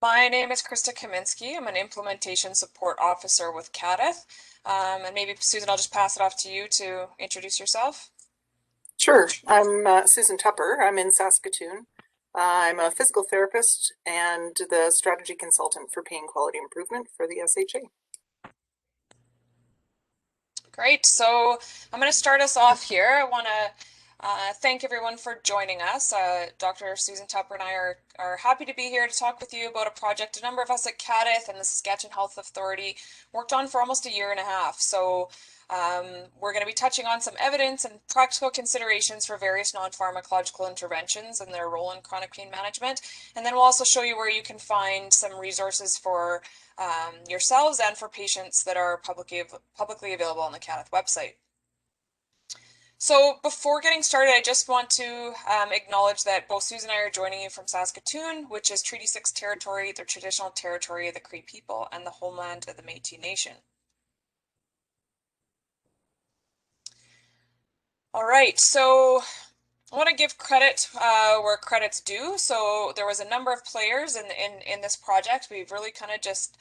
My name is Krista Kaminsky. I'm an implementation support officer with CADITH. And maybe Susan, I'll just pass it off to you to introduce yourself. Sure. I'm Susan Tupper. I'm in Saskatoon. I'm a physical therapist and the strategy consultant for pain quality improvement for the SHA. Great. So I'm going to start us off here. I want to thank everyone for joining us. Dr. Susan Tupper and I are happy to be here to talk with you about a project a number of us at CADITH and the Saskatchewan Health Authority worked on for almost a year and a half. So we're going to be touching on some evidence and practical considerations for various non-pharmacological interventions and their role in chronic pain management. And then we'll also show you where you can find some resources for yourselves and for patients that are publicly available on the CADITH website. So before getting started, I just want to acknowledge that both Susan and I are joining you from Saskatoon, which is Treaty 6 territory, the traditional territory of the Cree people and the homeland of the Métis Nation. All right, so I want to give credit where credit's due. So there was a number of players in this project. We've really kind of just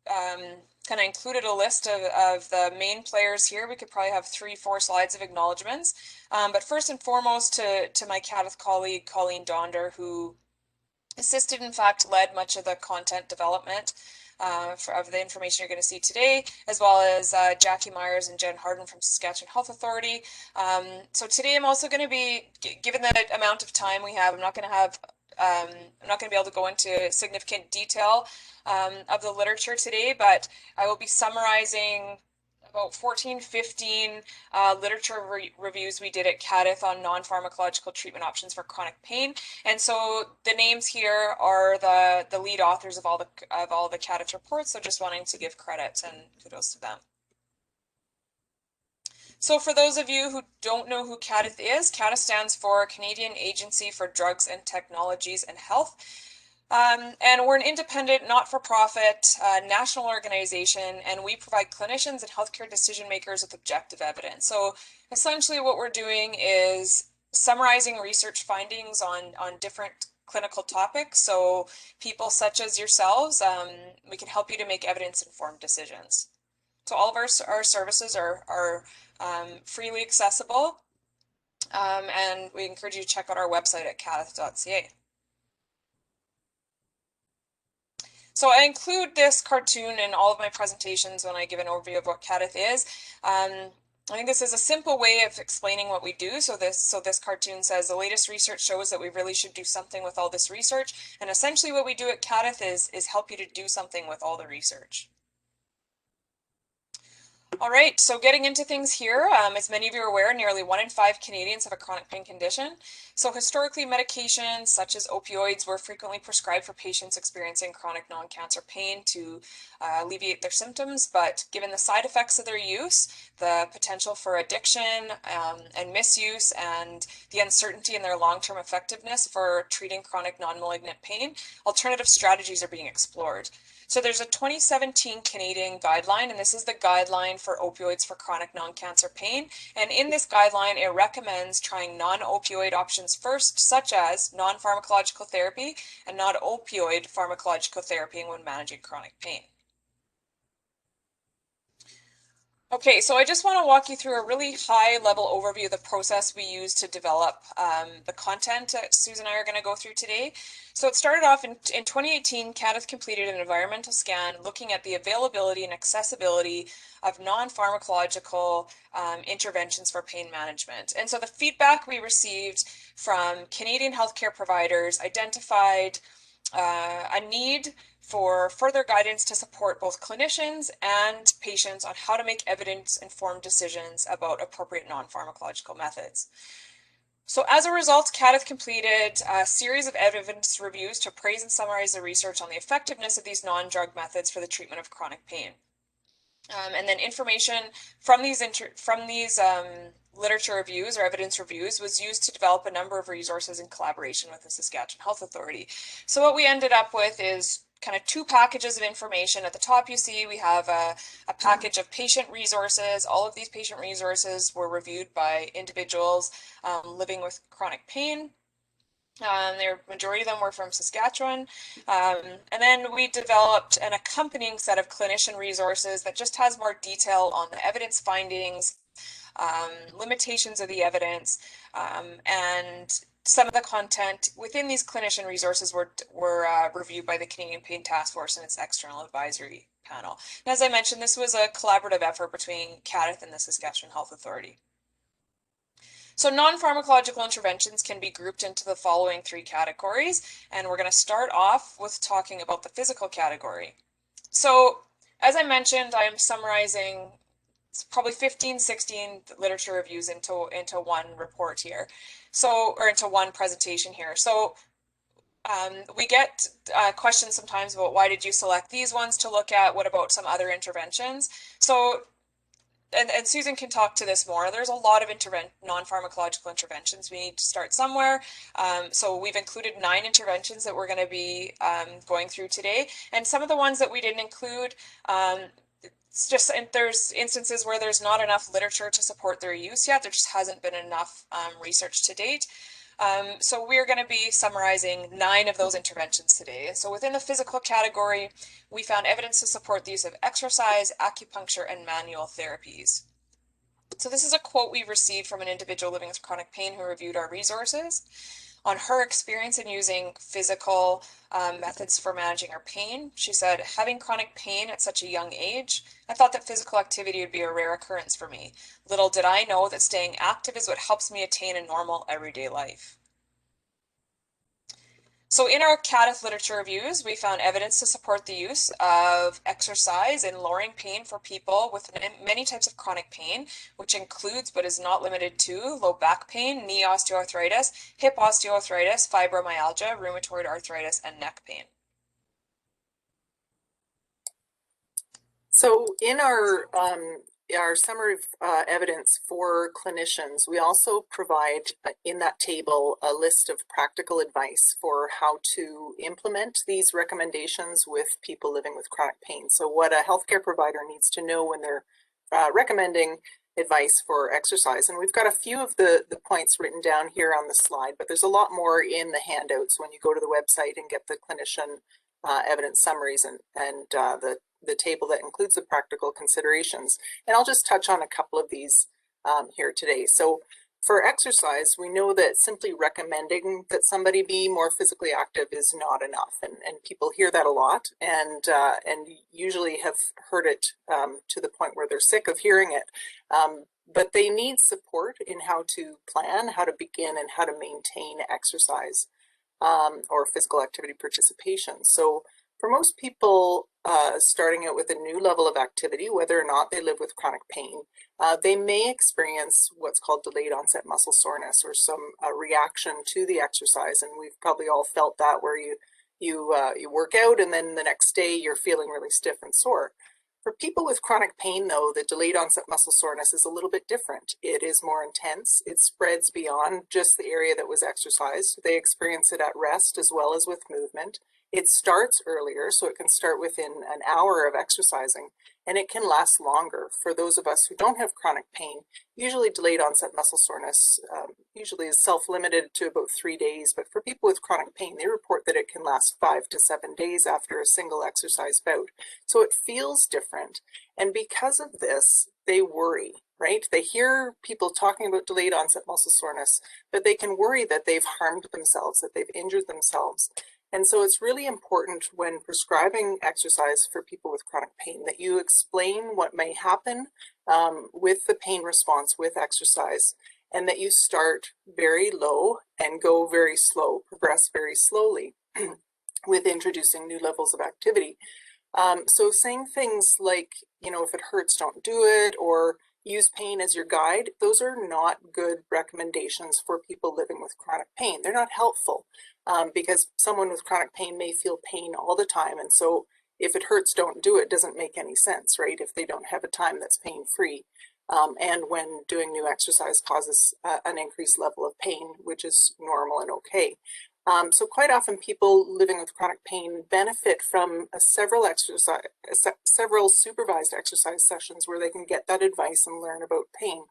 kind of included a list of the main players here. We could probably have 3-4 slides of acknowledgements. But first and foremost to my CADITH colleague, Colleen Donder, who assisted, in fact, led much of the content development of the information you're going to see today, as well as Jackie Myers and Jen Harden from Saskatchewan Health Authority. So today I'm also going to be, given the amount of time we have, I'm not going to be able to go into significant detail of the literature today, but I will be summarizing about 14-15 literature reviews we did at CADITH on non-pharmacological treatment options for chronic pain. And so the names here are the lead authors of all the CADITH reports, so just wanting to give credit and kudos to them. So for those of you who don't know who CADITH is, CADITH stands for Canadian Agency for Drugs and Technologies and Health. And we're an independent, not-for-profit national organization, and we provide clinicians and healthcare decision makers with objective evidence. So essentially what we're doing is summarizing research findings on different clinical topics. So people such as yourselves, we can help you to make evidence-informed decisions. So all of our services are freely accessible, and we encourage you to check out our website at cadith.ca. So I include this cartoon in all of my presentations when I give an overview of what CADITH is. I think this is a simple way of explaining what we do. So this cartoon says the latest research shows that we really should do something with all this research. And essentially what we do at CADITH is help you to do something with all the research. All right, so getting into things here, as many of you are aware, nearly 1 in 5 Canadians have a chronic pain condition. So historically, medications such as opioids were frequently prescribed for patients experiencing chronic non-cancer pain to alleviate their symptoms, but given the side effects of their use, the potential for addiction and misuse, and the uncertainty in their long-term effectiveness for treating chronic non-malignant pain, alternative strategies are being explored. So there's a 2017 Canadian guideline, and this is the guideline for opioids for chronic non-cancer pain. And in this guideline, it recommends trying non-opioid options first, such as non-pharmacological therapy and non-opioid pharmacological therapy when managing chronic pain. Okay, so I just want to walk you through a really high-level overview of the process we use to develop the content that Susan and I are going to go through today. So it started off in 2018, CADITH completed an environmental scan looking at the availability and accessibility of non-pharmacological interventions for pain management. And so the feedback we received from Canadian healthcare providers identified a need for further guidance to support both clinicians and patients on how to make evidence-informed decisions about appropriate non-pharmacological methods. So as a result, CADITH completed a series of evidence reviews to appraise and summarize the research on the effectiveness of these non-drug methods for the treatment of chronic pain. And then information from these literature reviews or evidence reviews was used to develop a number of resources in collaboration with the Saskatchewan Health Authority. So what we ended up with is kind of 2 packages of information. At the top you see we have a package of patient resources. All of these patient resources were reviewed by individuals living with chronic pain. Majority of them were from Saskatchewan. And then we developed an accompanying set of clinician resources that just has more detail on the evidence findings, limitations of the evidence, and some of the content within these clinician resources were reviewed by the Canadian Pain Task Force and its external advisory panel. And as I mentioned, this was a collaborative effort between CADTH and the Saskatchewan Health Authority. So non-pharmacological interventions can be grouped into the following three categories, and we're going to start off with talking about the physical category. So as I mentioned, I am summarizing probably 15, 16 literature reviews into one report here. So, or into one presentation here. So we get questions sometimes about why did you select these ones to look at? What about some other interventions? So and Susan can talk to this more. There's a lot of non-pharmacological interventions. We need to start somewhere. So we've included 9 interventions that we're going to be going through today. And some of the ones that we didn't include, it's just, and there's instances where there's not enough literature to support their use yet. There just hasn't been enough research to date. So we're going to be summarizing 9 of those interventions today. So within the physical category, we found evidence to support the use of exercise, acupuncture, and manual therapies. So this is a quote we received from an individual living with chronic pain who reviewed our resources on her experience in using physical methods for managing her pain. She said, having chronic pain at such a young age, I thought that physical activity would be a rare occurrence for me. Little did I know that staying active is what helps me attain a normal everyday life. So in our CADTH literature reviews, we found evidence to support the use of exercise in lowering pain for people with many types of chronic pain, which includes but is not limited to low back pain, knee osteoarthritis, hip osteoarthritis, fibromyalgia, rheumatoid arthritis, and neck pain. So in our summary of evidence for clinicians, we also provide in that table a list of practical advice for how to implement these recommendations with people living with chronic pain. So what a healthcare provider needs to know when they're recommending advice for exercise. And we've got a few of the points written down here on the slide, but there's a lot more in the handouts when you go to the website and get the clinician evidence summaries and the table that includes the practical considerations. And I'll just touch on a couple of these here today. So for exercise, we know that simply recommending that somebody be more physically active is not enough. And people hear that a lot and usually have heard it to the point where they're sick of hearing it. But they need support in how to plan, how to begin, and how to maintain exercise or physical activity participation. So for most people starting out with a new level of activity, whether or not they live with chronic pain, they may experience what's called delayed onset muscle soreness or some reaction to the exercise. And we've probably all felt that where you work out and then the next day you're feeling really stiff and sore. For people with chronic pain, though, the delayed onset muscle soreness is a little bit different. It is more intense. It spreads beyond just the area that was exercised. They experience it at rest as well as with movement. It starts earlier, so it can start within an hour of exercising, and it can last longer. For those of us who don't have chronic pain, usually delayed onset muscle soreness usually is self-limited to about 3 days, but for people with chronic pain, they report that it can last 5 to 7 days after a single exercise bout. So it feels different, and because of this, they worry, right? They hear people talking about delayed onset muscle soreness, but they can worry that they've harmed themselves, that they've injured themselves. And so it's really important when prescribing exercise for people with chronic pain that you explain what may happen with the pain response with exercise, and that you start very low and go very slow, progress very slowly with introducing new levels of activity. So saying things like, you know, if it hurts, don't do it, or use pain as your guide, those are not good recommendations for people living with chronic pain. They're not helpful because someone with chronic pain may feel pain all the time. And so if it hurts, don't do it doesn't make any sense, right? If they don't have a time that's pain-free. And when doing new exercise causes an increased level of pain, which is normal and okay. So quite often people living with chronic pain benefit from several supervised exercise sessions where they can get that advice and learn about pain.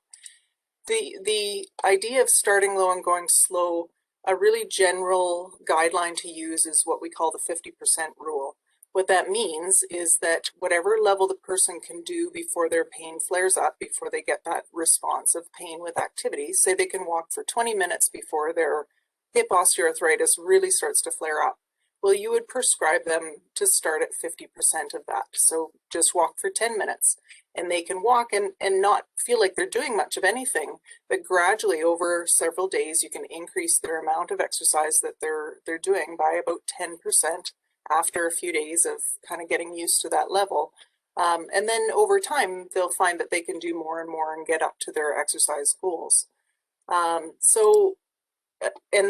The idea of starting low and going slow a really general guideline to use is what we call the 50% rule. What that means is that whatever level the person can do before their pain flares up, before they get that response of pain with activities, say they can walk for 20 minutes before their hip osteoarthritis really starts to flare up. Well, you would prescribe them to start at 50% of that. So just walk for 10 minutes and they can walk and not feel like they're doing much of anything, but gradually over several days, you can increase their amount of exercise that they're doing by about 10% after a few days of kind of getting used to that level. And then over time, they'll find that they can do more and more and get up to their exercise goals. And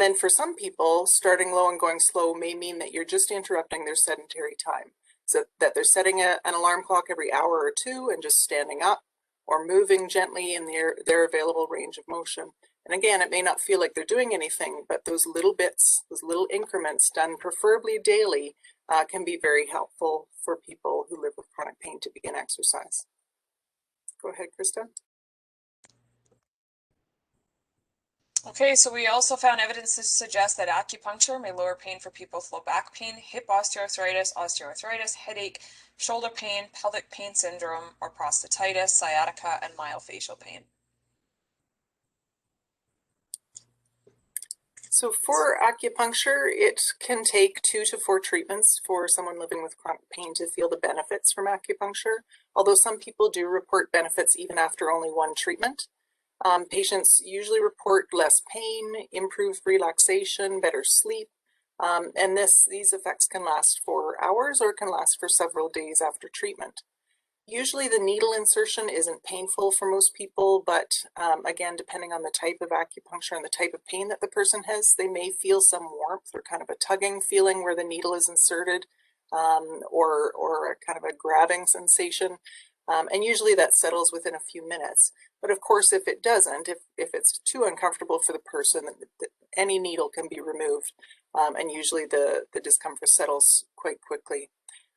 then for some people, starting low and going slow may mean that you're just interrupting their sedentary time. So that they're setting an alarm clock every hour or two and just standing up or moving gently in their available range of motion. And again, it may not feel like they're doing anything, but those little bits, those little increments done preferably daily can be very helpful for people who live with chronic pain to begin exercise. Go ahead, Krista. Okay, so we also found evidence to suggest that acupuncture may lower pain for people with low back pain, hip osteoarthritis, headache, shoulder pain, pelvic pain syndrome, or prostatitis, sciatica, and myofascial pain. So for acupuncture, it can take 2 to 4 treatments for someone living with chronic pain to feel the benefits from acupuncture, although some people do report benefits even after only 1 treatment. Patients usually report less pain, improved relaxation, better sleep, and these effects can last for hours or can last for several days after treatment. Usually the needle insertion isn't painful for most people, but again, depending on the type of acupuncture and the type of pain that the person has, they may feel some warmth or kind of a tugging feeling where the needle is inserted, or a kind of a grabbing sensation. And usually that settles within a few minutes. But of course, if it doesn't, if it's too uncomfortable for the person, any needle can be removed, and usually the discomfort settles quite quickly.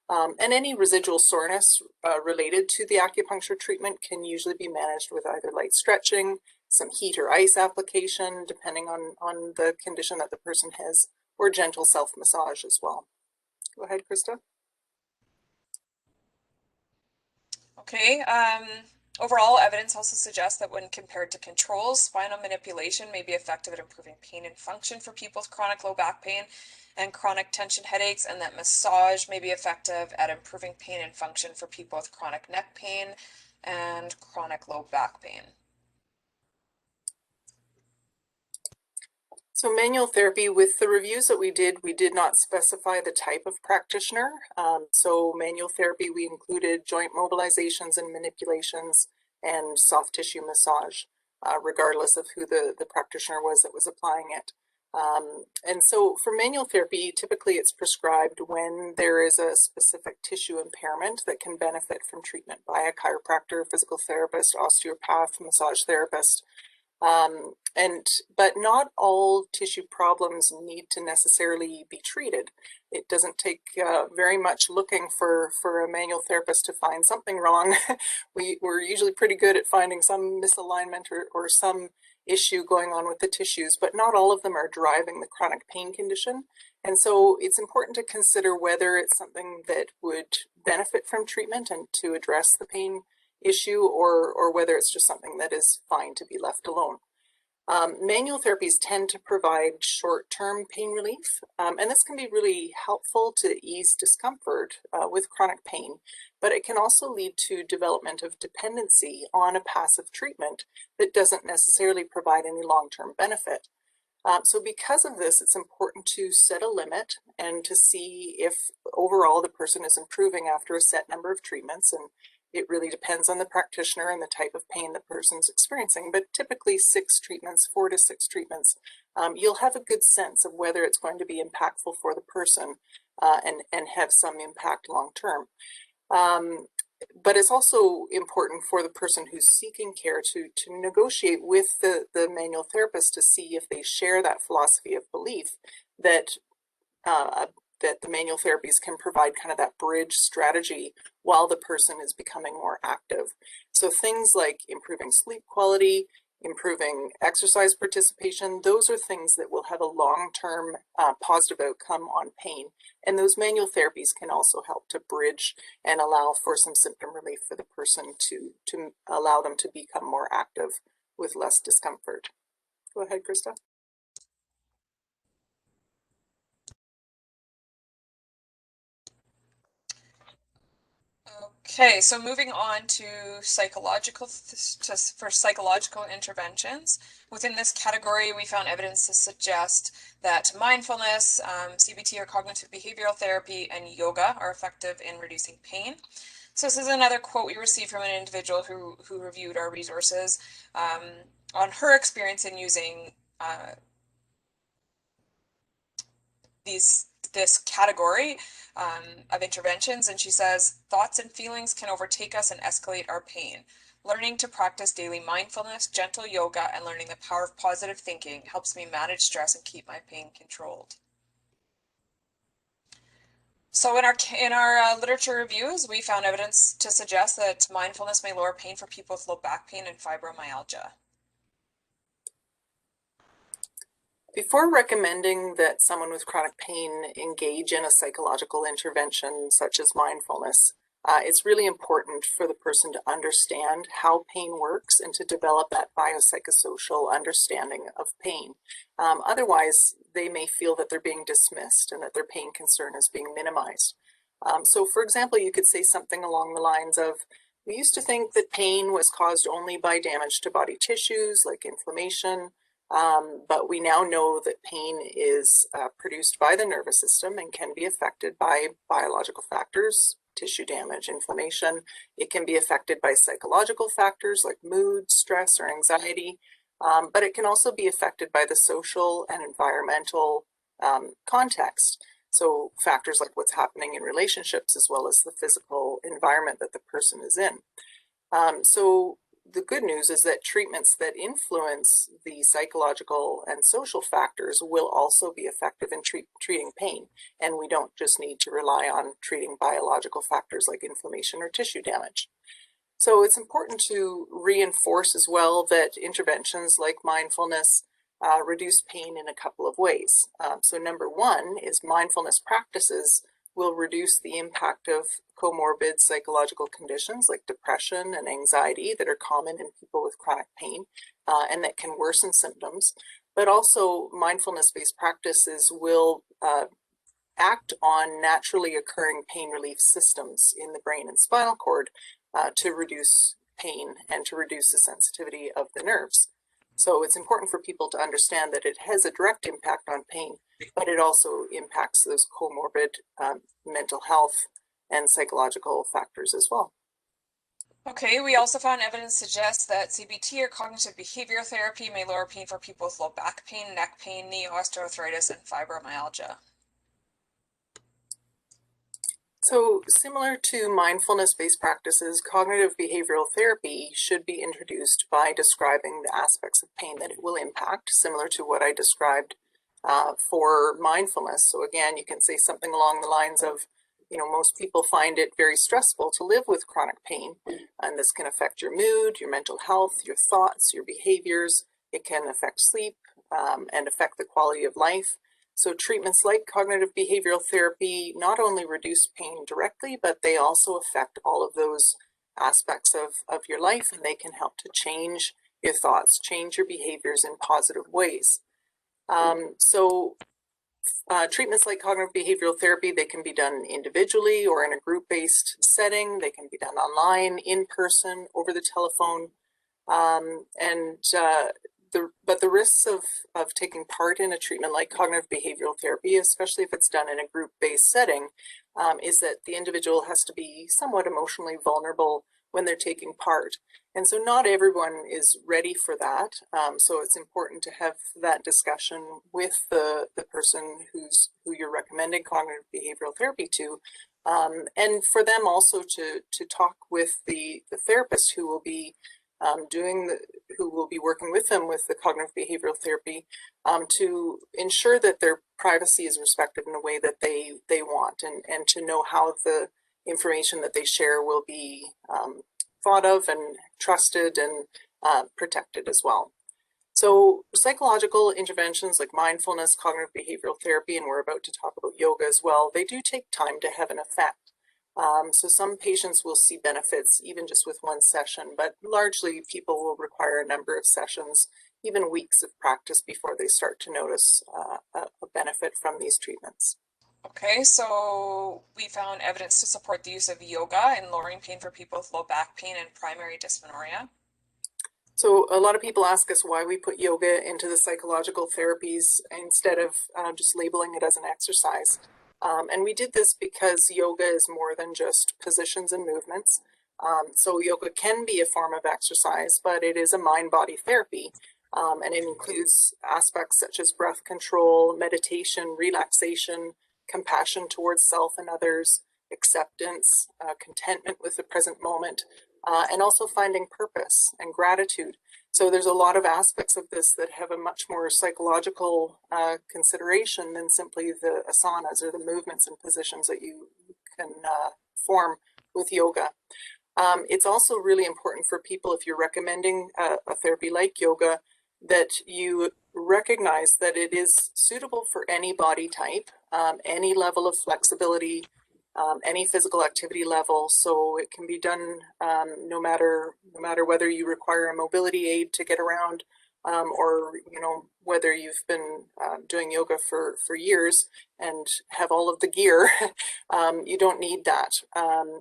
And any residual soreness related to the acupuncture treatment can usually be managed with either light stretching, some heat or ice application, depending on the condition that the person has, or gentle self-massage as well. Go ahead, Krista. Okay, overall evidence also suggests that when compared to controls, spinal manipulation may be effective at improving pain and function for people with chronic low back pain and chronic tension headaches, and that massage may be effective at improving pain and function for people with chronic neck pain and chronic low back pain. So manual therapy, with the reviews that we did not specify the type of practitioner. So manual therapy, we included joint mobilizations and manipulations and soft tissue massage, regardless of who the practitioner was that was applying it. And so for manual therapy, typically it's prescribed when there is a specific tissue impairment that can benefit from treatment by a chiropractor, physical therapist, osteopath, massage therapist. But not all tissue problems need to necessarily be treated. It doesn't take very much looking for a manual therapist to find something wrong. We're usually pretty good at finding some misalignment or some issue going on with the tissues, but not all of them are driving the chronic pain condition. And so it's important to consider whether it's something that would benefit from treatment and to address the pain issue, or whether it's just something that is fine to be left alone. Manual therapies tend to provide short-term pain relief, and this can be really helpful to ease discomfort with chronic pain, but it can also lead to development of dependency on a passive treatment that doesn't necessarily provide any long-term benefit. So because of this, it's important to set a limit and to see if overall the person is improving after a set number of treatments. And it really depends on the practitioner and the type of pain the person's experiencing, but typically 6 treatments, 4 to 6 treatments, you'll have a good sense of whether it's going to be impactful for the person and have some impact long term. But it's also important for the person who's seeking care to negotiate with the manual therapist to see if they share that philosophy of belief that that the manual therapies can provide kind of that bridge strategy while the person is becoming more active. So things like improving sleep quality, improving exercise participation. Those are things that will have a long-term positive outcome on pain. And those manual therapies can also help to bridge and allow for some symptom relief for the person to allow them to become more active with less discomfort. Go ahead, Krista. Okay, so moving on to for psychological interventions. Within this category, we found evidence to suggest that mindfulness, CBT or cognitive behavioral therapy, and yoga are effective in reducing pain. So this is another quote we received from an individual who reviewed our resources on her experience in using this category of interventions, and she says, thoughts and feelings can overtake us and escalate our pain. Learning to practice daily mindfulness, gentle yoga, and learning the power of positive thinking helps me manage stress and keep my pain controlled. So in our literature reviews, we found evidence to suggest that mindfulness may lower pain for people with low back pain and fibromyalgia. Before recommending that someone with chronic pain engage in a psychological intervention such as mindfulness, it's really important for the person to understand how pain works and to develop that biopsychosocial understanding of pain. Otherwise, they may feel that they're being dismissed and that their pain concern is being minimized. So for example, you could say something along the lines of, we used to think that pain was caused only by damage to body tissues like inflammation, but we now know that pain is produced by the nervous system and can be affected by biological factors, tissue damage, inflammation. It can be affected by psychological factors like mood, stress, or anxiety, but it can also be affected by the social and environmental context. So factors like what's happening in relationships as well as the physical environment that the person is in. So the good news is that treatments that influence the psychological and social factors will also be effective in treating pain. And we don't just need to rely on treating biological factors like inflammation or tissue damage. So it's important to reinforce as well that interventions like mindfulness reduce pain in a couple of ways. So number one is mindfulness practices will reduce the impact of comorbid psychological conditions like depression and anxiety that are common in people with chronic pain and that can worsen symptoms. But also mindfulness-based practices will act on naturally occurring pain relief systems in the brain and spinal cord to reduce pain and to reduce the sensitivity of the nerves. So it's important for people to understand that it has a direct impact on pain, but it also impacts those comorbid mental health and psychological factors as well. Okay, we also found evidence suggests that CBT or cognitive behavioral therapy may lower pain for people with low back pain, neck pain, knee osteoarthritis, and fibromyalgia. So similar to mindfulness-based practices, cognitive behavioral therapy should be introduced by describing the aspects of pain that it will impact, similar to what I described for mindfulness. So again, you can say something along the lines of, most people find it very stressful to live with chronic pain, and this can affect your mood, your mental health, your thoughts, your behaviors. It can affect sleep and affect the quality of life. So treatments like cognitive behavioral therapy not only reduce pain directly, but they also affect all of those aspects of your life, and they can help to change your thoughts, change your behaviors in positive ways. Treatments like cognitive behavioral therapy, they can be done individually or in a group-based setting. They can be done online, in person, over the telephone, but the risks of taking part in a treatment like cognitive behavioral therapy, especially if it's done in a group-based setting, is that the individual has to be somewhat emotionally vulnerable when they're taking part. And so not everyone is ready for that. So it's important to have that discussion with the person who you're recommending cognitive behavioral therapy to, and for them also to talk with the therapist who will be who will be working with them with the cognitive behavioral therapy to ensure that their privacy is respected in a way that they want, and to know how the information that they share will be thought of and trusted, protected as well. So psychological interventions like mindfulness, cognitive behavioral therapy, and we're about to talk about yoga as well, they do take time to have an effect. So some patients will see benefits even just with one session, but largely people will require a number of sessions, even weeks of practice before they start to notice a benefit from these treatments. Okay, so we found evidence to support the use of yoga in lowering pain for people with low back pain and primary dysmenorrhea. So a lot of people ask us why we put yoga into the psychological therapies instead of just labeling it as an exercise. And we did this because yoga is more than just positions and movements. So yoga can be a form of exercise, but it is a mind-body therapy. And it includes aspects such as breath control, meditation, relaxation, compassion towards self and others, acceptance, contentment with the present moment, and also finding purpose and gratitude. So there's a lot of aspects of this that have a much more psychological consideration than simply the asanas or the movements and positions that you can form with yoga. It's also really important for people, if you're recommending a therapy like yoga, that you recognize that it is suitable for any body type, any level of flexibility, any physical activity level. So it can be done no matter whether you require a mobility aid to get around, or whether you've been doing yoga for years and have all of the gear. You don't need that.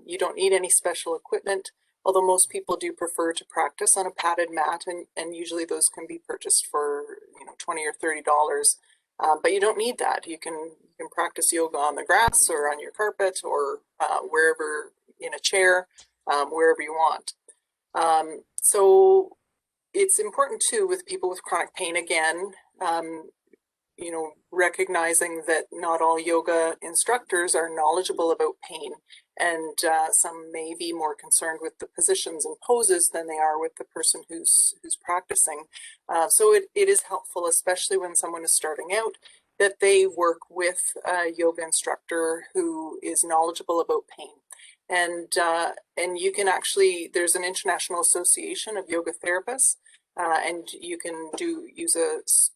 You don't need any special equipment, although most people do prefer to practice on a padded mat, and usually those can be purchased for $20 or $30. But you don't need that. You can practice yoga on the grass or on your carpet or wherever, in a chair, wherever you want. So it's important too with people with chronic pain, again, recognizing that not all yoga instructors are knowledgeable about pain, and some may be more concerned with the positions and poses than they are with the person who's practicing. So it is helpful, especially when someone is starting out, that they work with a yoga instructor who is knowledgeable about pain. And you can actually, there's an International Association of Yoga Therapists, and you can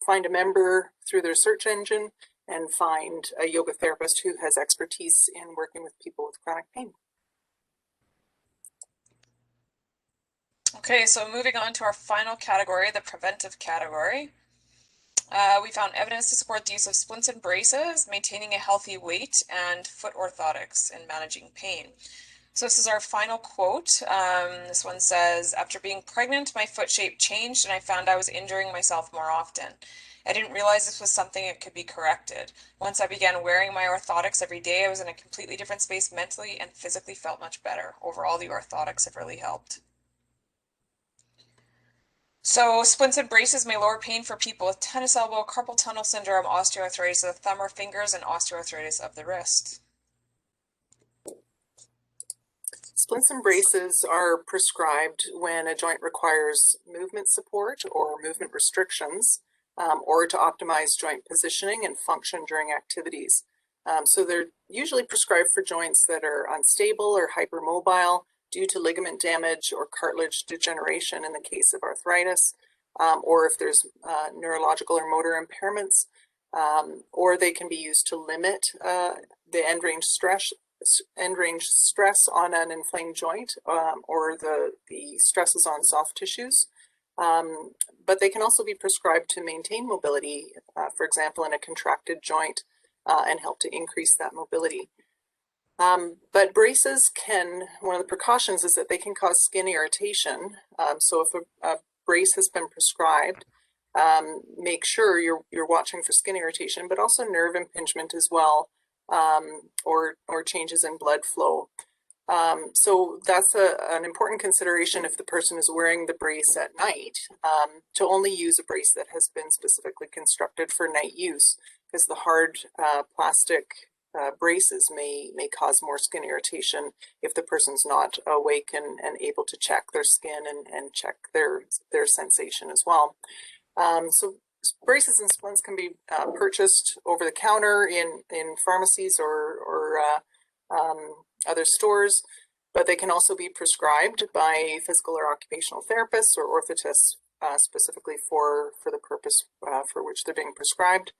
find a member through their search engine and find a yoga therapist who has expertise in working with people with chronic pain. Okay, so moving on to our final category, the preventive category. We found evidence to support the use of splints and braces, maintaining a healthy weight, and foot orthotics in managing pain. So this is our final quote. This one says, "After being pregnant, my foot shape changed and I found I was injuring myself more often. I didn't realize this was something that could be corrected. Once I began wearing my orthotics every day, I was in a completely different space mentally and physically felt much better. Overall, the orthotics have really helped." So splints and braces may lower pain for people with tennis elbow, carpal tunnel syndrome, osteoarthritis of the thumb or fingers, and osteoarthritis of the wrist. Splints and braces are prescribed when a joint requires movement support or movement restrictions, or to optimize joint positioning and function during activities. So they're usually prescribed for joints that are unstable or hypermobile due to ligament damage or cartilage degeneration in the case of arthritis, or if there's neurological or motor impairments, or they can be used to limit the end range stress on an inflamed joint, or the stresses on soft tissues. But they can also be prescribed to maintain mobility, for example, in a contracted joint, and help to increase that mobility. But braces one of the precautions is that they can cause skin irritation. So if a brace has been prescribed, make sure you're watching for skin irritation, but also nerve impingement as well, or changes in blood flow. So that's an important consideration if the person is wearing the brace at night, to only use a brace that has been specifically constructed for night use, because the hard plastic braces may cause more skin irritation if the person's not awake and able to check their skin and check their sensation as well. So braces and splints can be purchased over the counter in pharmacies or other stores. but they can also be prescribed by physical or occupational therapists or orthotists specifically for the purpose for which they're being prescribed.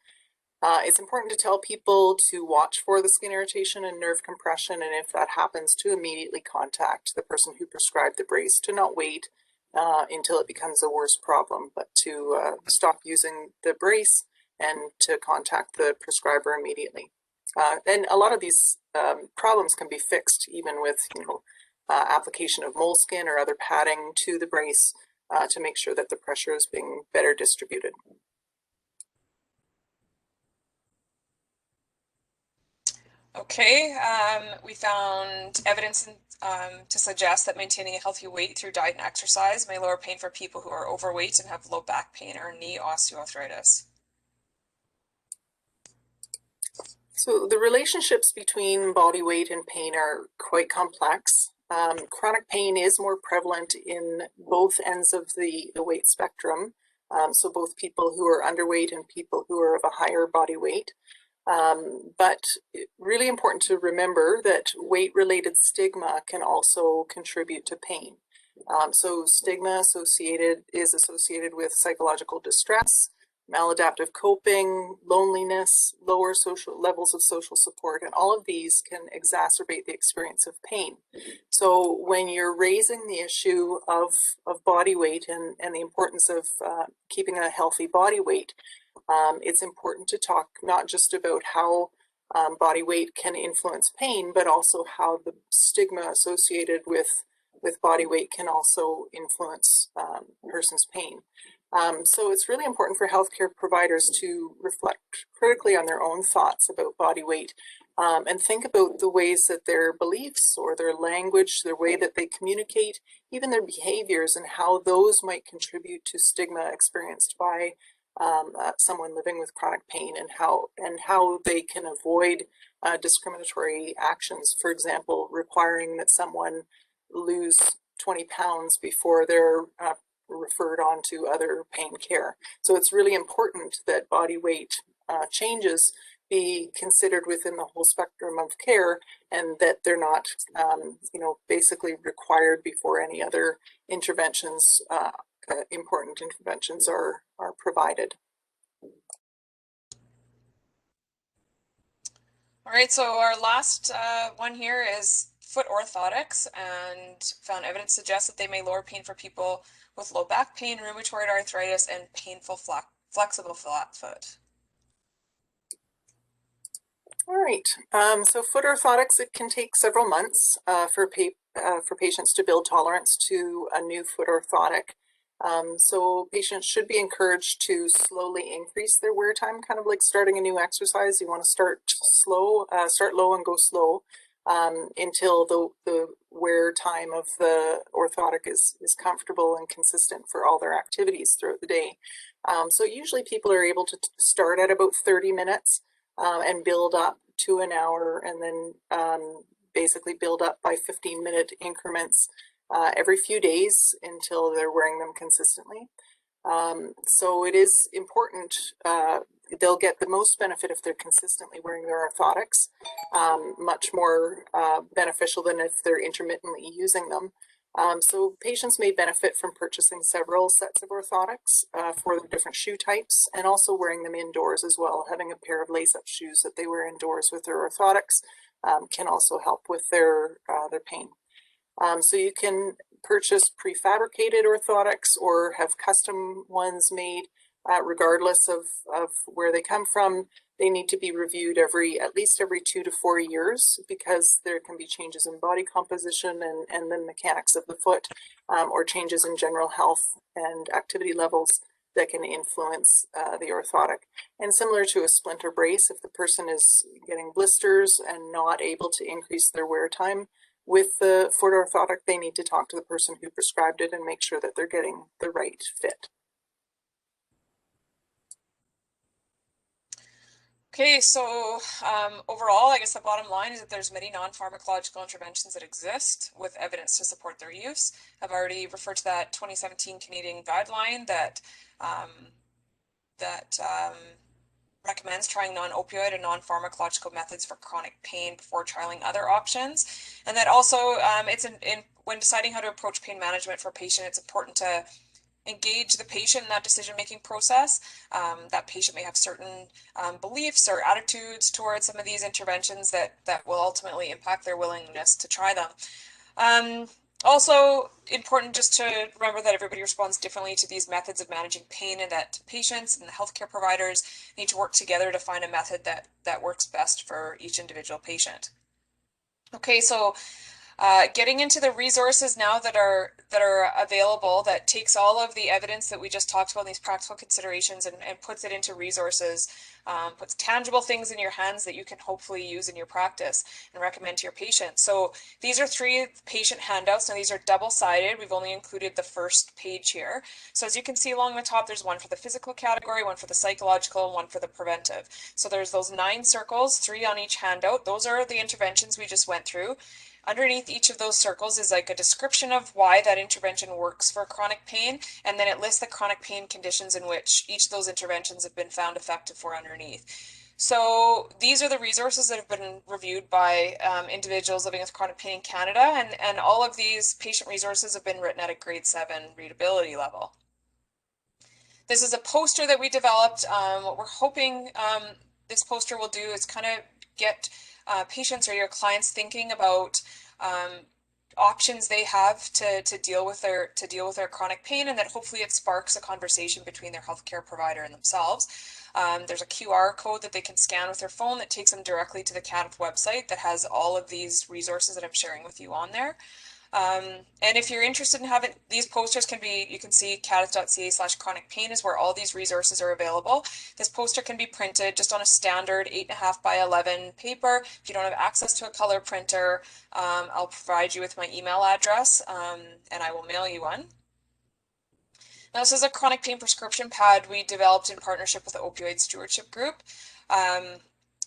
It's important to tell people to watch for the skin irritation and nerve compression, and if that happens, to immediately contact the person who prescribed the brace, to not wait until it becomes a worse problem, but to stop using the brace and to contact the prescriber immediately. And a lot of these problems can be fixed even with, application of moleskin or other padding to the brace to make sure that the pressure is being better distributed. Okay, we found evidence to suggest that maintaining a healthy weight through diet and exercise may lower pain for people who are overweight and have low back pain or knee osteoarthritis. So the relationships between body weight and pain are quite complex. Chronic pain is more prevalent in both ends of the weight spectrum. So both people who are underweight and people who are of a higher body weight. But really important to remember that weight-related stigma can also contribute to pain. So stigma is associated with psychological distress, maladaptive coping, loneliness, lower social levels of social support, and all of these can exacerbate the experience of pain. So when you're raising the issue of body weight and the importance of keeping a healthy body weight, it's important to talk not just about how body weight can influence pain, but also how the stigma associated with body weight can also influence a person's pain. So it's really important for healthcare providers to reflect critically on their own thoughts about body weight and think about the ways that their beliefs or their language, their way that they communicate, even their behaviors, and how those might contribute to stigma experienced by someone living with chronic pain, and how they can avoid discriminatory actions. For example, requiring that someone lose 20 pounds before they're referred on to other pain care. So it's really important that body weight changes be considered within the whole spectrum of care, and that they're not, basically required before any other interventions, important interventions are provided. All right, so our last one here is foot orthotics, and found evidence suggests that they may lower pain for people with low back pain, rheumatoid arthritis, and painful flexible flat foot. All right, so foot orthotics, it can take several months for patients to build tolerance to a new foot orthotic. So patients should be encouraged to slowly increase their wear time, kind of like starting a new exercise. You want to start slow, start low and go slow until the wear time of the orthotic is comfortable and consistent for all their activities throughout the day. So usually people are able to start at about 30 minutes and build up to an hour, and then basically build up by 15-minute increments every few days until they're wearing them consistently. So it is important, they'll get the most benefit if they're consistently wearing their orthotics, much more beneficial than if they're intermittently using them. So patients may benefit from purchasing several sets of orthotics for the different shoe types, and also wearing them indoors as well. Having a pair of lace-up shoes that they wear indoors with their orthotics can also help with their pain. So you can purchase prefabricated orthotics or have custom ones made, regardless of where they come from. They need to be reviewed at least every 2 to 4 years, because there can be changes in body composition and the mechanics of the foot, or changes in general health and activity levels that can influence the orthotic. And similar to a splinter brace, if the person is getting blisters and not able to increase their wear time with the foot orthotic, they need to talk to the person who prescribed it and make sure that they're getting the right fit. Okay, so overall, I guess the bottom line is that there's many non-pharmacological interventions that exist with evidence to support their use. I've already referred to that 2017 Canadian guideline that recommends trying non-opioid and non-pharmacological methods for chronic pain before trialing other options. And that also, when deciding how to approach pain management for a patient, it's important to engage the patient in that decision-making process. That patient may have certain beliefs or attitudes towards some of these interventions that will ultimately impact their willingness to try them. Also important just to remember that everybody responds differently to these methods of managing pain, and that patients and the healthcare providers need to work together to find a method that works best for each individual patient. Okay, so getting into the resources now that are available, that takes all of the evidence that we just talked about, these practical considerations, and puts it into resources, puts tangible things in your hands that you can hopefully use in your practice and recommend to your patients. So these are 3 patient handouts. Now these are double-sided. We've only included the first page here. So as you can see along the top, there's one for the physical category, one for the psychological, and one for the preventive. So there's those 9 circles, 3 on each handout. Those are the interventions we just went through. Underneath each of those circles is like a description of why that intervention works for chronic pain, and then it lists the chronic pain conditions in which each of those interventions have been found effective for underneath. So these are the resources that have been reviewed by individuals living with chronic pain in Canada, and all of these patient resources have been written at a grade 7 readability level. This is a poster that we developed. What we're hoping this poster will do is kind of get patients or your clients thinking about options they have to deal with their chronic pain, and that hopefully it sparks a conversation between their healthcare provider and themselves. There's a QR code that they can scan with their phone that takes them directly to the CADTH website that has all of these resources that I'm sharing with you on there. And if you're interested in having these posters, you can see cadith.ca/chronic pain is where all these resources are available. This poster can be printed just on a standard 8.5 by 11 paper. If you don't have access to a color printer, I'll provide you with my email address, and I will mail you one. Now, this is a chronic pain prescription pad we developed in partnership with the Opioid Stewardship Group.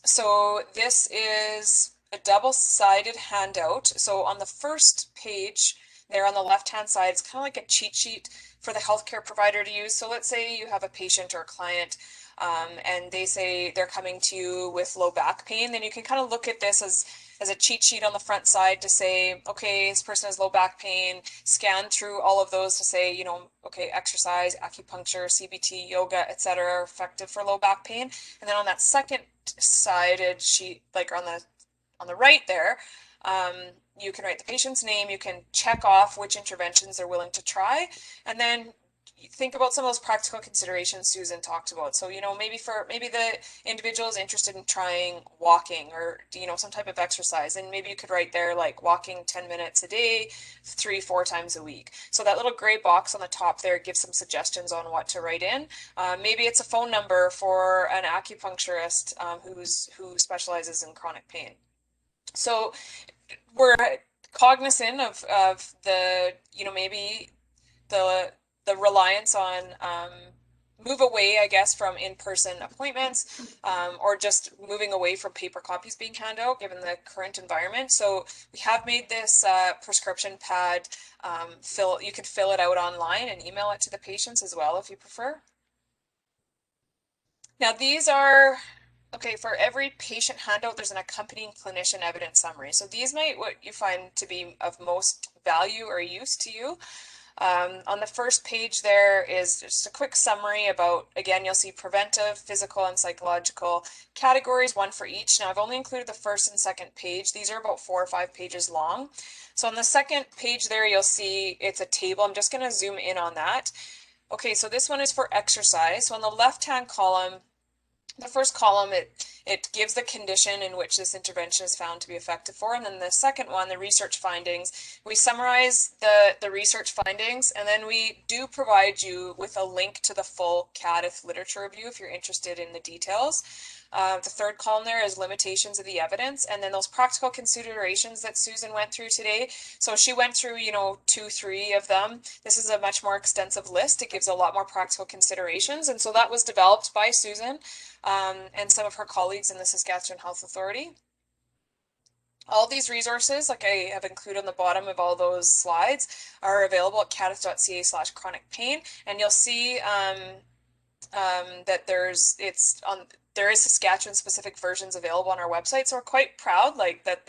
So this is a double-sided handout. So on the first page there on the left-hand side, it's kind of like a cheat sheet for the healthcare provider to use. So let's say you have a patient or a client and they say they're coming to you with low back pain, then you can kind of look at this as a cheat sheet on the front side to say, okay, this person has low back pain, scan through all of those to say, you know, okay, exercise, acupuncture, CBT, yoga, etc. are effective for low back pain. And then on that second sided sheet, like on the right there, you can write the patient's name, you can check off which interventions they're willing to try, and then think about some of those practical considerations Susan talked about. So, you know, maybe the individual is interested in trying walking or, you know, some type of exercise, and maybe you could write there like walking 10 minutes a day, 3-4 times a week. So that little gray box on the top there gives some suggestions on what to write in. Maybe it's a phone number for an acupuncturist who specializes in chronic pain. So we're cognizant of the, you know, maybe the reliance on move away, I guess, from in-person appointments, or just moving away from paper copies being handed out given the current environment. So we have made this prescription pad, you can fill it out online and email it to the patients as well if you prefer. Now these are, okay, for every patient handout, there's an accompanying clinician evidence summary. So these might what you find to be of most value or use to you. On the first page there is just a quick summary about, again, you'll see preventive, physical, and psychological categories, one for each. Now I've only included the first and second page. These are about 4 or 5 pages long. So on the second page there, you'll see it's a table. I'm just going to zoom in on that. Okay, so this one is for exercise. So on the left-hand column, the first column, it gives the condition in which this intervention is found to be effective for, and then the second one, the research findings, we summarize the research findings, and then we do provide you with a link to the full CADTH literature review if you're interested in the details. The third column there is limitations of the evidence, and then those practical considerations that Susan went through today. So she went through, you know, 2-3 of them. This is a much more extensive list. It gives a lot more practical considerations, and so that was developed by Susan and some of her colleagues in the Saskatchewan Health Authority. All these resources, like I have included on the bottom of all those slides, are available at cadith.ca/chronic pain, and you'll see that there is Saskatchewan specific versions available on our website. So we're quite proud like that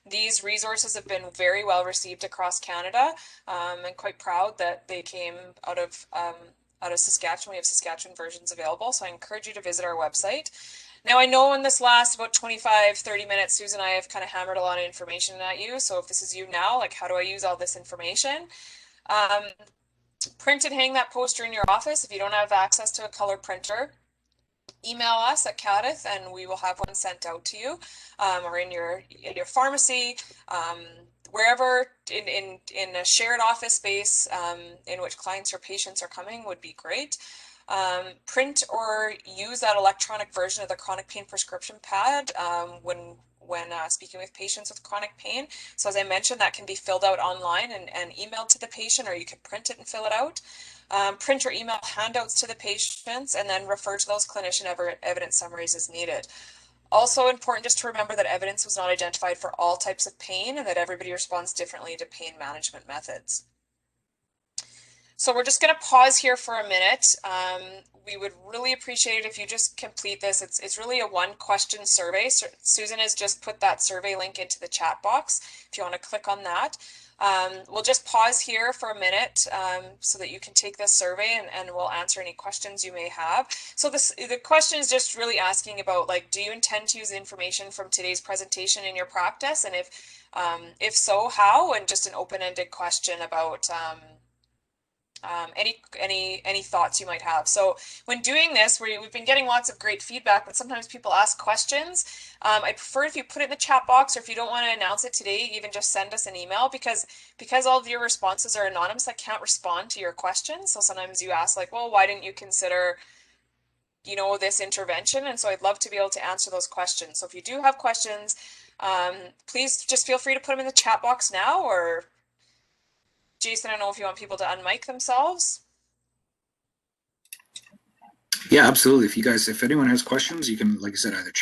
these resources have been very well received across Canada, and quite proud that they came out of Saskatchewan. We have Saskatchewan versions available. So I encourage you to visit our website. Now I know in this last about 25, 30 minutes, Susan and I have kind of hammered a lot of information at you. So if this is you now, like how do I use all this information? Print and hang that poster in your office. If you don't have access to a color printer, email us at Cadith and we will have one sent out to you, or in your pharmacy, wherever in a shared office space in which clients or patients are coming would be great. Print or use that electronic version of the chronic pain prescription pad when speaking with patients with chronic pain. So as I mentioned, that can be filled out online and emailed to the patient, or you can print it and fill it out. Print or email handouts to the patients, and then refer to those clinician evidence summaries as needed. Also important just to remember that evidence was not identified for all types of pain and that everybody responds differently to pain management methods. So we're just going to pause here for a minute. We would really appreciate it if you just complete this. It's really a one-question survey. So Susan has just put that survey link into the chat box if you want to click on that. We'll just pause here for a minute so that you can take this survey and we'll answer any questions you may have. So the question is just really asking about, like, do you intend to use the information from today's presentation in your practice? And if so, how? And just an open-ended question about any thoughts you might have. So when doing this, we've been getting lots of great feedback, but sometimes people ask questions. I prefer if you put it in the chat box, or if you don't want to announce it today, even just send us an email, because all of your responses are anonymous. I can't respond to your questions. So sometimes you ask like, well, why didn't you consider, you know, this intervention? And so I'd love to be able to answer those questions. So if you do have questions, please just feel free to put them in the chat box now, or Jason, I don't know if you want people to unmic themselves. Yeah, absolutely. If anyone has questions, you can, like I said, either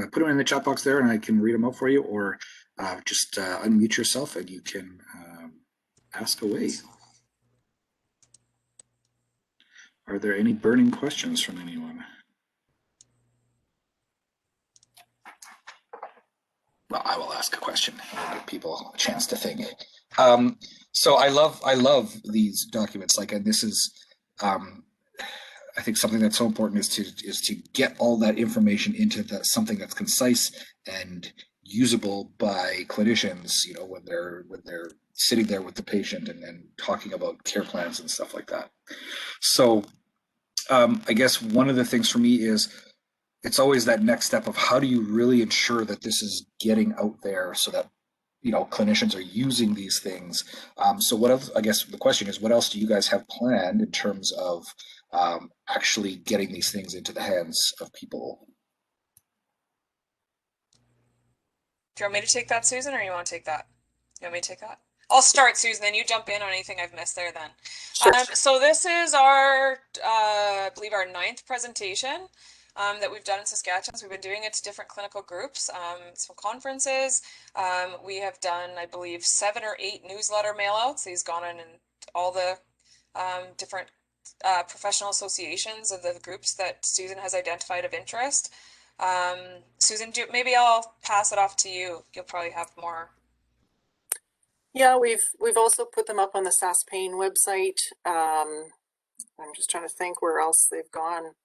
put them in the chat box there and I can read them out for you, or just unmute yourself and you can ask away. Are there any burning questions from anyone? Well, I will ask a question and give people a chance to think. So I love these documents. Like, and this is, I think something that's so important is to get all that information into something that's concise and usable by clinicians. You know, when they're sitting there with the patient and talking about care plans and stuff like that. So I guess one of the things for me is, it's always that next step of how do you really ensure that this is getting out there so that, you know, clinicians are using these things. So what else, I guess the question is, what else do you guys have planned in terms of actually getting these things into the hands of people? Do you want me to take that, Susan, or you want to take that? You want me to take that? I'll start, Susan, then you jump in on anything I've missed there then. Sure. So this is our, I believe our 9th presentation that we've done in Saskatchewan. So we've been doing it to different clinical groups, some conferences. We have done, I believe, 7 or 8 newsletter mailouts. These gone in all the different professional associations of the groups that Susan has identified of interest. Susan, maybe I'll pass it off to you. You'll probably have more. Yeah, we've also put them up on the SaskPain website. I'm just trying to think where else they've gone.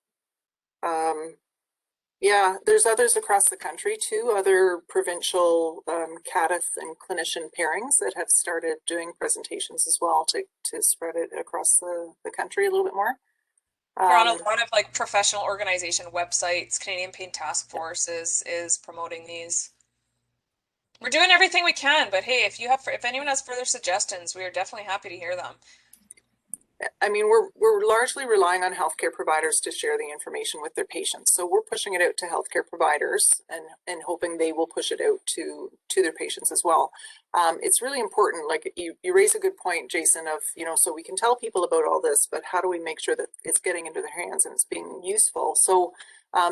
Yeah, there's others across the country too, other provincial Cadith and clinician pairings that have started doing presentations as well to spread it across the country a little bit more. We're on a lot of like professional organization websites. Canadian Pain Task Force is promoting these. We're doing everything we can, but hey, if anyone has further suggestions, we are definitely happy to hear them. I mean, we're largely relying on healthcare providers to share the information with their patients. So we're pushing it out to healthcare providers and hoping they will push it out to their patients as well. It's really important, like you raise a good point, Jason, of, you know, so we can tell people about all this, but how do we make sure that it's getting into their hands and it's being useful? So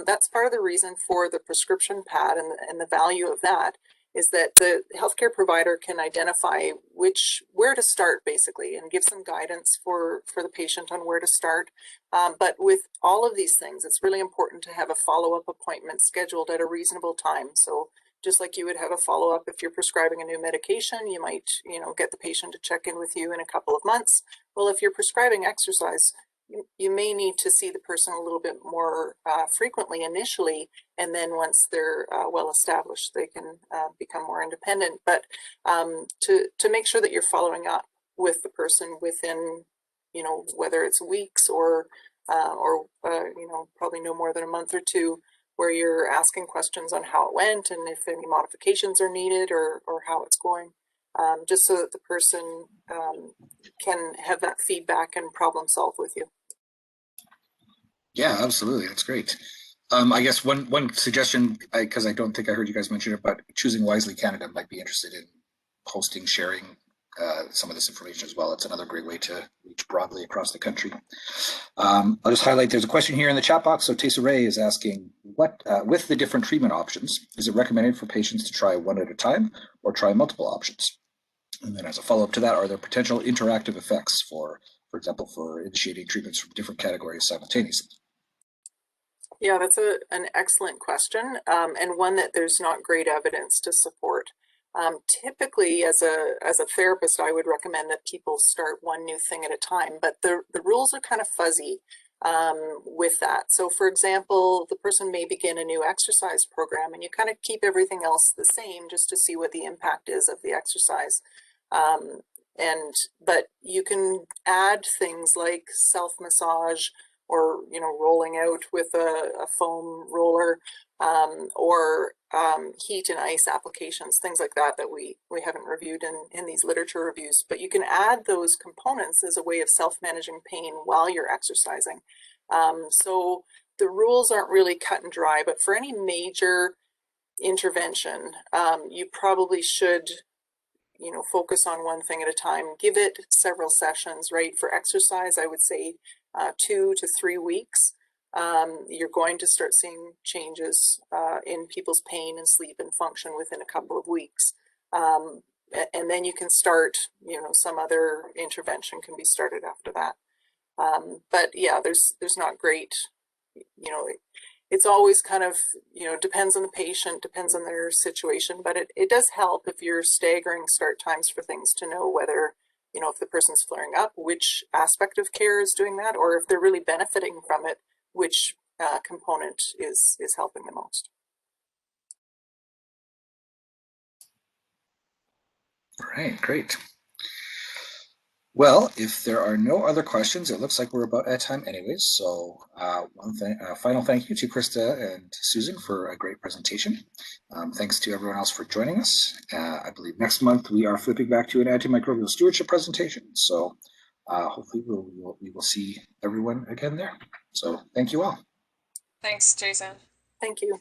that's part of the reason for the prescription pad and the value of that is that the healthcare provider can identify where to start basically and give some guidance for the patient on where to start. But with all of these things, it's really important to have a follow-up appointment scheduled at a reasonable time. So just like you would have a follow-up if you're prescribing a new medication, you might, get the patient to check in with you in a couple of months. Well, if you're prescribing exercise, you may need to see the person a little bit more frequently initially, and then once they're well established, they can become more independent. But to make sure that you're following up with the person within, whether it's weeks or probably no more than a month or two, where you're asking questions on how it went and if any modifications are needed or how it's going, just so that the person can have that feedback and problem solve with you. Yeah, absolutely. That's great. I guess one suggestion, because I don't think I heard you guys mention it, but Choosing Wisely Canada might be interested in hosting, sharing some of this information as well. It's another great way to reach broadly across the country. I'll just highlight, there's a question here in the chat box. So Tessa Ray is asking, what with the different treatment options, is it recommended for patients to try one at a time or try multiple options? And then as a follow-up to that, are there potential interactive effects for example, for initiating treatments from different categories simultaneously? Yeah, that's an excellent question, and one that there's not great evidence to support. Typically, as a therapist, I would recommend that people start one new thing at a time, but the rules are kind of fuzzy with that. So for example, the person may begin a new exercise program and you kind of keep everything else the same just to see what the impact is of the exercise. But you can add things like self-massage or, rolling out with a foam roller, or heat and ice applications, things like that we haven't reviewed in these literature reviews. But you can add those components as a way of self-managing pain while you're exercising. So the rules aren't really cut and dry, but for any major intervention, you probably should focus on one thing at a time. Give it several sessions, right? For exercise, I would say 2 to 3 weeks. You're going to start seeing changes in people's pain and sleep and function within a couple of weeks. And then you can start, some other intervention can be started after that. But yeah, there's not great, it's always kind of, depends on the patient, depends on their situation, but it does help if you're staggering start times for things to know whether, if the person's flaring up, which aspect of care is doing that, or if they're really benefiting from it, which component is helping the most. All right, great. Well, if there are no other questions, it looks like we're about at time anyways. So final thank you to Krista and Susan for a great presentation. Thanks to everyone else for joining us. I believe next month we are flipping back to an antimicrobial stewardship presentation. So hopefully we will see everyone again there. So thank you all. Thanks, Jason. Thank you.